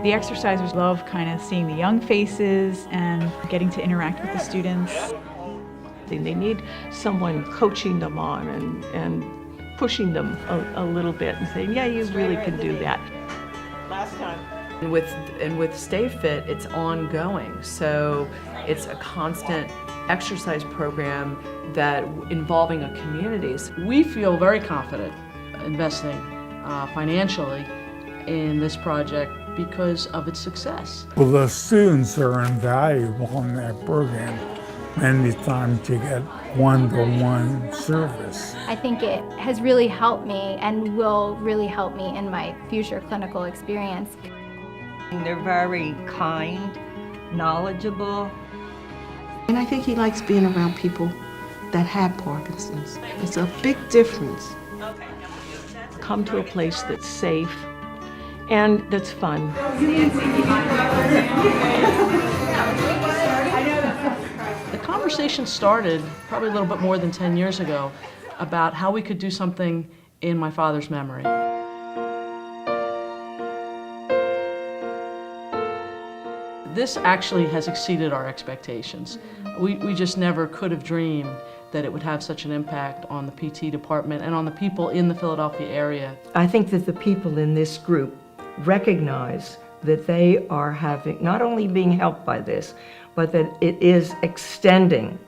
The exercisers love kind of seeing the young faces and getting to interact with the students. They need someone coaching them on and pushing them a little bit and saying, yeah, you really can do that. Last time. And with Stay Fit, it's ongoing. So it's a constant exercise program that involving a community. We feel very confident investing financially in this project because of its success. Well, the students are invaluable in that program. Many times you get one-to-one service. I think it has really helped me and will really help me in my future clinical experience. They're very kind, knowledgeable. And I think he likes being around people that have Parkinson's. It's a big difference. Come to a place that's safe and that's fun. The conversation started probably a little bit more than 10 years ago about how we could do something in my father's memory. This actually has exceeded our expectations. We just never could have dreamed that it would have such an impact on the PT department and on the people in the Philadelphia area. I think that the people in this group recognize that they are not only being helped by this, but that it is extending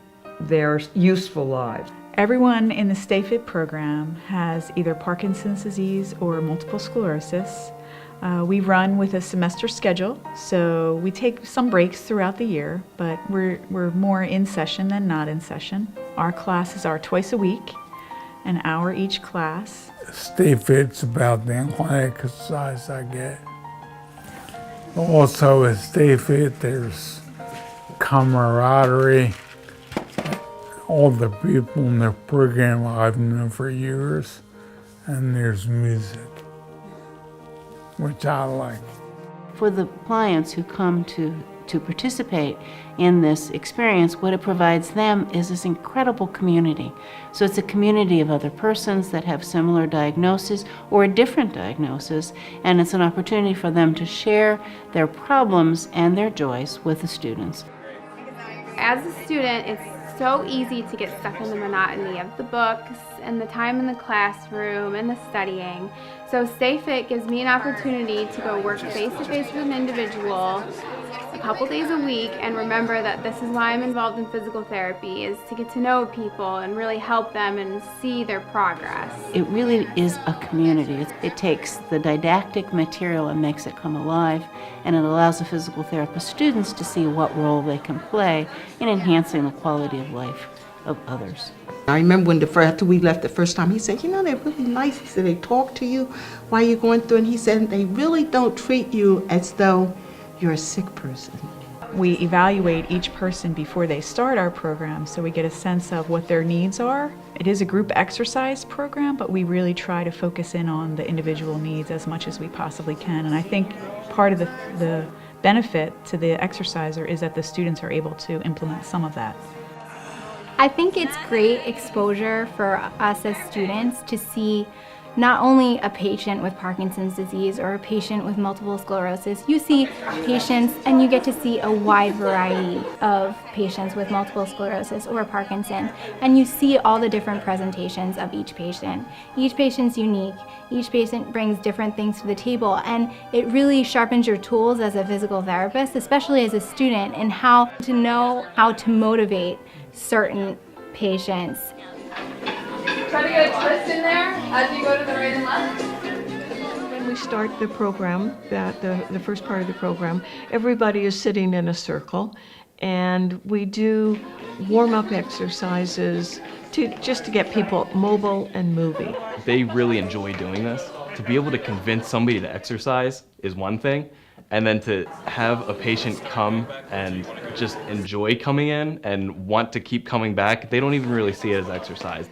their useful lives. Everyone in the Stay Fit program has either Parkinson's disease or multiple sclerosis. We run with a semester schedule, so we take some breaks throughout the year, but we're more in session than not in session. Our classes are twice a week, an hour each class. Stay Fit's about the only exercise I get. Also at Stay Fit, there's camaraderie. All the people in the program I've known for years, and there's music, which I like. For the clients who come to participate in this experience, what it provides them is this incredible community. So it's a community of other persons that have similar diagnoses or a different diagnosis, and it's an opportunity for them to share their problems and their joys with the students. As a student, it's so easy to get stuck in the monotony of the books and the time in the classroom and the studying. So Stay Fit gives me an opportunity to go work face-to-face with an individual a couple days a week and remember that this is why I'm involved in physical therapy, is to get to know people and really help them and see their progress. It really is a community. It takes the didactic material and makes it come alive, and it allows the physical therapist students to see what role they can play in enhancing the quality of life of others. I remember when after we left the first time, he said, you know, they're really nice. He said, they talk to you while you're going through, and he said, they really don't treat you as though you're a sick person. We evaluate each person before they start our program, so we get a sense of what their needs are. It is a group exercise program, but we really try to focus in on the individual needs as much as we possibly can. And I think part of the benefit to the exerciser is that the students are able to implement some of that. I think it's great exposure for us as students to see not only a patient with Parkinson's disease or a patient with multiple sclerosis. You see patients and you get to see a wide variety of patients with multiple sclerosis or Parkinson's, and you see all the different presentations of each patient. Each patient's unique. Each patient brings different things to the table, and it really sharpens your tools as a physical therapist, especially as a student, in how to know how to motivate certain patients. Try to get a twist in there as you go to the right and left. When we start the program, the first part of the program, everybody is sitting in a circle, and we do warm-up exercises just to get people mobile and moving. They really enjoy doing this. To be able to convince somebody to exercise is one thing, and then to have a patient come and just enjoy coming in and want to keep coming back, they don't even really see it as exercise.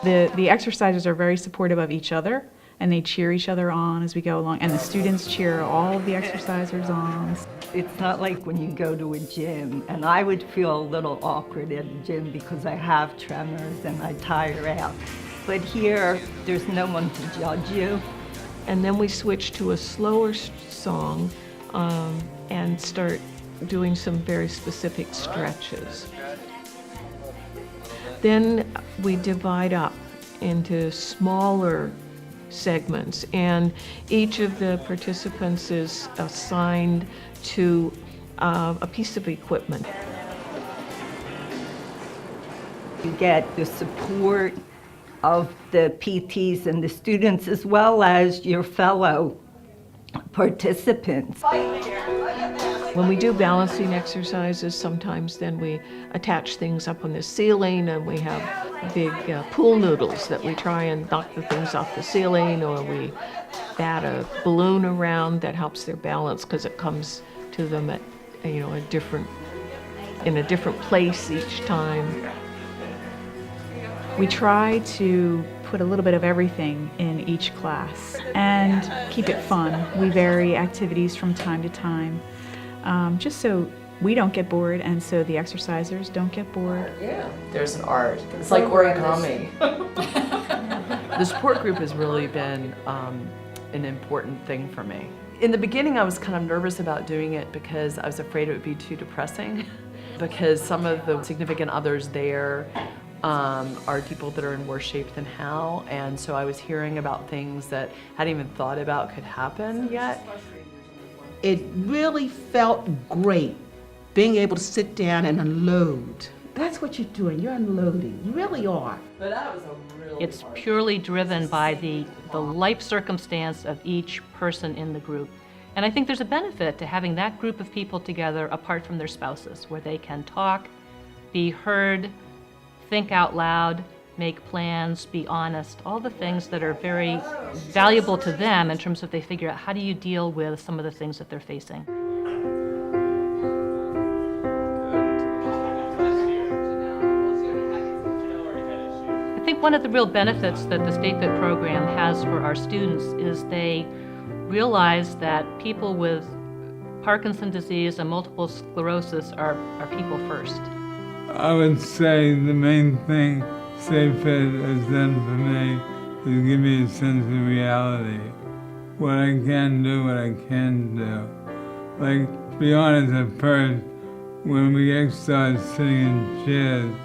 The exercisers are very supportive of each other, and they cheer each other on as we go along, and the students cheer all of the exercisers on. It's not like when you go to a gym, and I would feel a little awkward at a gym because I have tremors and I tire out. But here, there's no one to judge you. And then we switch to a slower song and start doing some very specific stretches. Then we divide up into smaller segments, and each of the participants is assigned to a piece of equipment. You get the support of the PTs and the students as well as your fellow participants. When we do balancing exercises, sometimes then we attach things up on the ceiling, and we have big pool noodles that we try and knock the things off the ceiling, or we bat a balloon around that helps their balance because it comes to them at in a different place each time. We try to put a little bit of everything in each class and keep it fun. We vary activities from time to time, just so we don't get bored and so the exercisers don't get bored. Yeah, there's an art. It's like origami. The support group has really been an important thing for me. In the beginning, I was kind of nervous about doing it because I was afraid it would be too depressing, because some of the significant others there are people that are in worse shape than Hal, and so I was hearing about things that I hadn't even thought about could happen yet. It really felt great being able to sit down and unload. That's what you're doing, you're unloading, you really are. But that was a really It's purely driven by the life circumstance of each person in the group. And I think there's a benefit to having that group of people together apart from their spouses, where they can talk, be heard, think out loud, make plans, be honest, all the things that are very valuable to them in terms of they figure out how do you deal with some of the things that they're facing. I think one of the real benefits that the State Fit program has for our students is they realize that people with Parkinson's disease and multiple sclerosis are people first. I would say the main thing Stay Fit has done for me is give me a sense of reality. What I can do, what I can do. Like, to be honest, at first, when we started sitting in chairs,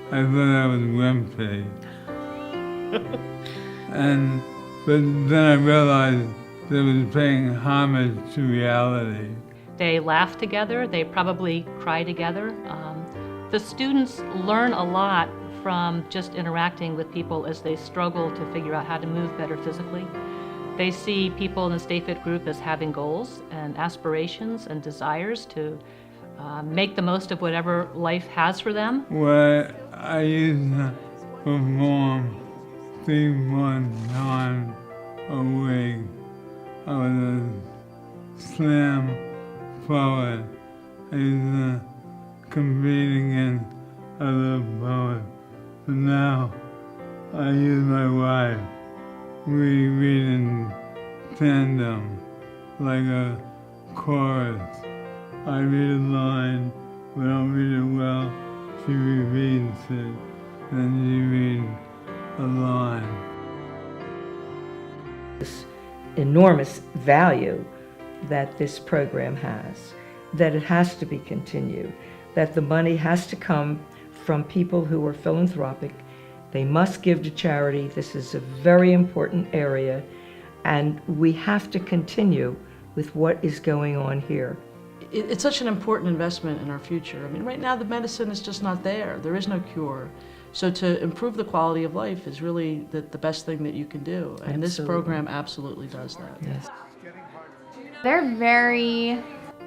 I thought I was wimpy. But then I realized that it was paying homage to reality. They laugh together, they probably cry together. The students learn a lot from just interacting with people as they struggle to figure out how to move better physically. They see people in the Stay Fit group as having goals and aspirations and desires to make the most of whatever life has for them. What I used to perform 3-4 times a week. I was a slam forward. I used to compete against other poets. But now I use my wife. We read in tandem, like a chorus. I read a line, but I don't read it well. She rereads it, then she reads a line. This enormous value that this program has, that it has to be continued, that the money has to come from people who are philanthropic. They must give to charity. This is a very important area, and we have to continue with what is going on here. It's such an important investment in our future. I mean, right now the medicine is just not there. There is no cure. So to improve the quality of life is really the best thing that you can do. And this program absolutely does that. Yes. They're very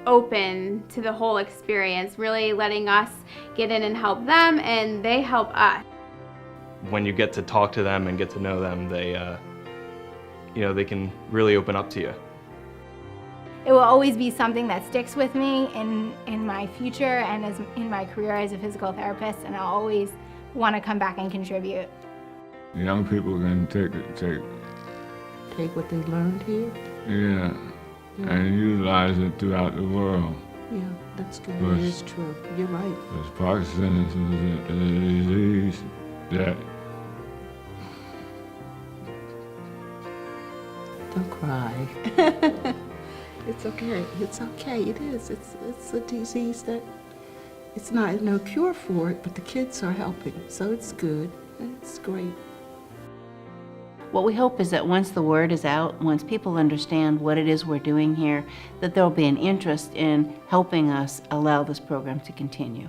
open to the whole experience, really letting us get in and help them, and they help us. When you get to talk to them and get to know them, they they can really open up to you. It will always be something that sticks with me in my future and as in my career as a physical therapist, and I'll always want to come back and contribute. Young people can take what they learned here. yeah, and utilize it throughout the world. Yeah, that's good. Yes. It is true. You're right. Because Parkinson's is a disease that Don't cry. It's okay. It's okay. It is. It's a disease that it's not no cure for it, but the kids are helping, so it's good. It's great. What we hope is that once the word is out, once people understand what it is we're doing here, that there will be an interest in helping us allow this program to continue.